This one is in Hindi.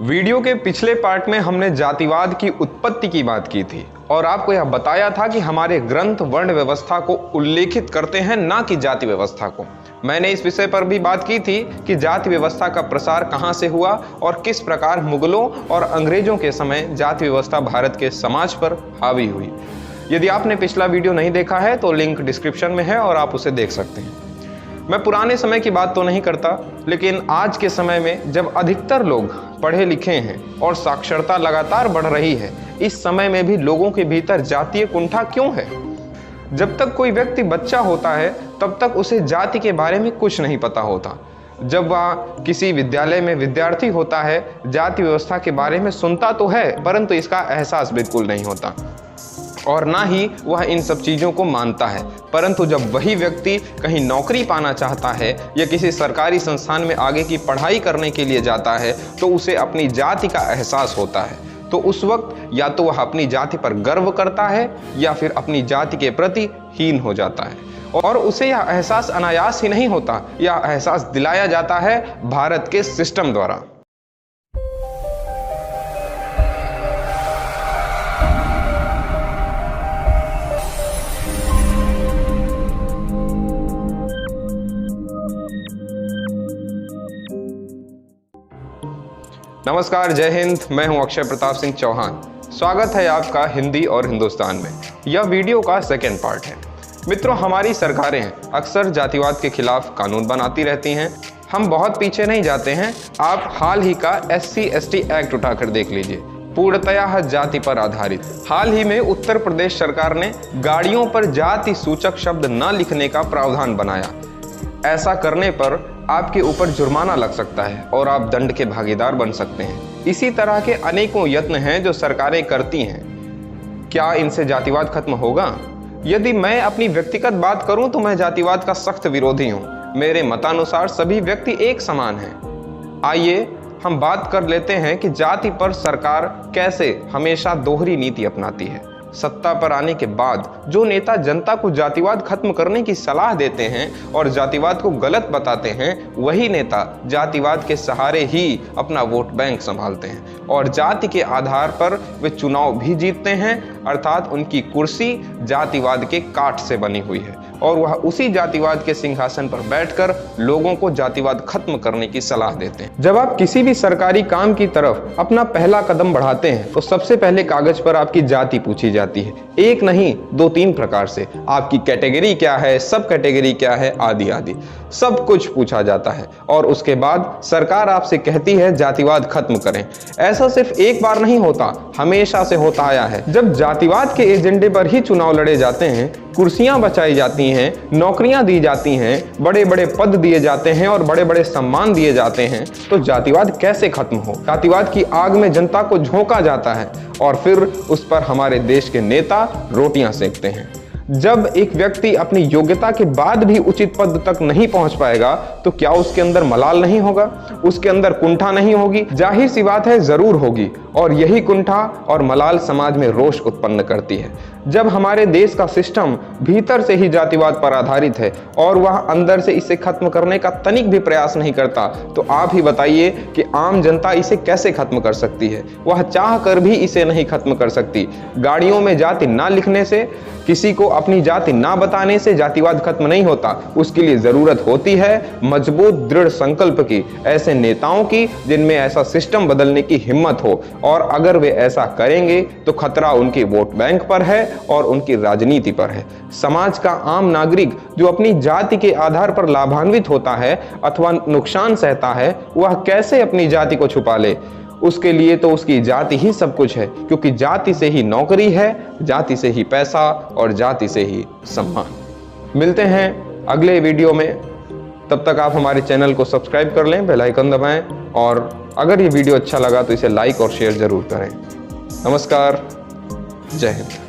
वीडियो के पिछले पार्ट में हमने जातिवाद की उत्पत्ति की बात की थी और आपको यह बताया था कि हमारे ग्रंथ वर्ण व्यवस्था को उल्लेखित करते हैं, ना कि जाति व्यवस्था को। मैंने इस विषय पर भी बात की थी कि जाति व्यवस्था का प्रसार कहां से हुआ और किस प्रकार मुगलों और अंग्रेजों के समय जाति व्यवस्था भारत के समाज पर हावी हुई। यदि आपने पिछला वीडियो नहीं देखा है तो लिंक डिस्क्रिप्शन में है और आप उसे देख सकते हैं। मैं पुराने समय की बात तो नहीं करता, लेकिन आज के समय में जब अधिकतर लोग पढ़े लिखे हैं और साक्षरता लगातार बढ़ रही है, इस समय में भी लोगों के भीतर जातीय कुंठा क्यों है? जब तक कोई व्यक्ति बच्चा होता है तब तक उसे जाति के बारे में कुछ नहीं पता होता। जब वह किसी विद्यालय में विद्यार्थी होता है, जाति व्यवस्था के बारे में सुनता तो है, परंतु इसका एहसास बिल्कुल नहीं होता और ना ही वह इन सब चीज़ों को मानता है। परंतु जब वही व्यक्ति कहीं नौकरी पाना चाहता है या किसी सरकारी संस्थान में आगे की पढ़ाई करने के लिए जाता है तो उसे अपनी जाति का एहसास होता है। तो उस वक्त या तो वह अपनी जाति पर गर्व करता है या फिर अपनी जाति के प्रति हीन हो जाता है और उसे यह एहसास अनायास ही नहीं होता, यह एहसास दिलाया जाता है भारत के सिस्टम द्वारा। नमस्कार, जय हिंद। मैं हूं अक्षय प्रताप सिंह चौहान। स्वागत है आपका हिंदी और हिंदुस्तान में। यह वीडियो का सेकेंड पार्ट है। मित्रों, हमारी सरकारें अक्सर जातिवाद के खिलाफ कानून बनाती रहती हैं। हम बहुत पीछे नहीं जाते हैं। आप हाल ही का SC/ST एक्ट उठाकर देख लीजिए, पूर्णतया जाति पर आधारित। हाल ही में उत्तर प्रदेश सरकार ने गाड़ियों पर जाति सूचक शब्द न लिखने का प्रावधान बनाया। ऐसा करने पर आपके ऊपर जुर्माना लग सकता है और आप दंड के भागीदार बन सकते हैं। इसी तरह के अनेकों यत्न हैं जो सरकारें करती हैं। क्या इनसे जातिवाद खत्म होगा? यदि मैं अपनी व्यक्तिगत बात करूं तो मैं जातिवाद का सख्त विरोधी हूं। मेरे मतानुसार सभी व्यक्ति एक समान हैं। आइए हम बात कर लेते हैं कि जाति पर सरकार कैसे हमेशा दोहरी नीति अपनाती है। सत्ता पर आने के बाद जो नेता जनता को जातिवाद खत्म करने की सलाह देते हैं और जातिवाद को गलत बताते हैं, वही नेता जातिवाद के सहारे ही अपना वोट बैंक संभालते हैं और जाति के आधार पर वे चुनाव भी जीतते हैं। अर्थात उनकी कुर्सी जातिवाद के काठ से बनी हुई है और वह उसी जातिवाद के सिंहासन पर बैठकर लोगों को जातिवाद खत्म करने की सलाह देते हैं। जब आप किसी भी सरकारी काम की तरफ अपना पहला कदम बढ़ाते हैं तो सबसे पहले कागज पर आपकी जाति पूछी जाती है। एक नहीं, 2-3 प्रकार से। आपकी कैटेगरी क्या है, सब कैटेगरी क्या है, आदि आदि सब कुछ पूछा जाता है और उसके बाद सरकार आपसे कहती है जातिवाद खत्म करें। ऐसा सिर्फ एक बार नहीं होता, हमेशा से होता आया है। जब जातिवाद के एजेंडे पर ही चुनाव लड़े जाते हैं, कुर्सियां बचाई जाती हैं, नौकरियां दी जाती हैं, बड़े बड़े पद दिए जाते हैं और बड़े बड़े सम्मान दिए जाते हैं, तो जातिवाद कैसे खत्म हो? जातिवाद की आग में जनता को झोंका जाता है और फिर उस पर हमारे देश के नेता रोटियां सेकते हैं। जब एक व्यक्ति अपनी योग्यता के बाद भी उचित पद तक नहीं पहुंच पाएगा तो क्या उसके अंदर मलाल नहीं होगा? उसके अंदर कुंठा नहीं होगी? जाहिर सी बात है, जरूर होगी। और यही कुंठा और मलाल समाज में रोष उत्पन्न करती है। जब हमारे देश का सिस्टम भीतर से ही जातिवाद पर आधारित है और वह अंदर से इसे खत्म करने का तनिक भी प्रयास नहीं करता, तो आप ही बताइए कि आम जनता इसे कैसे खत्म कर सकती है? वह चाह कर भी इसे नहीं खत्म कर सकती। गाड़ियों में जाति ना लिखने से, किसी को अपनी जाति ना बताने से जातिवाद खत्म नहीं होता। उसके लिए जरूरत होती है मजबूत दृढ़ संकल्प की, ऐसे नेताओं की जिनमें ऐसा सिस्टम बदलने की हिम्मत हो। और अगर वे ऐसा करेंगे तो खतरा उनके वोट बैंक पर है और उनकी राजनीति पर है। समाज का आम नागरिक जो अपनी जाति के आधार पर लाभान्वित होता है अथवा नुकसान सहता है, वह कैसे अपनी जाति को छुपा ले? उसके लिए तो उसकी जाति ही सब कुछ है, क्योंकि जाति से ही नौकरी है, जाति से ही पैसा और जाति से ही सम्मान। मिलते हैं अगले वीडियो में। तब तक आप हमारे चैनल को सब्सक्राइब कर लें, बेल आइकन दबाएं और अगर ये वीडियो अच्छा लगा तो इसे लाइक और शेयर जरूर करें। नमस्कार, जय हिंद।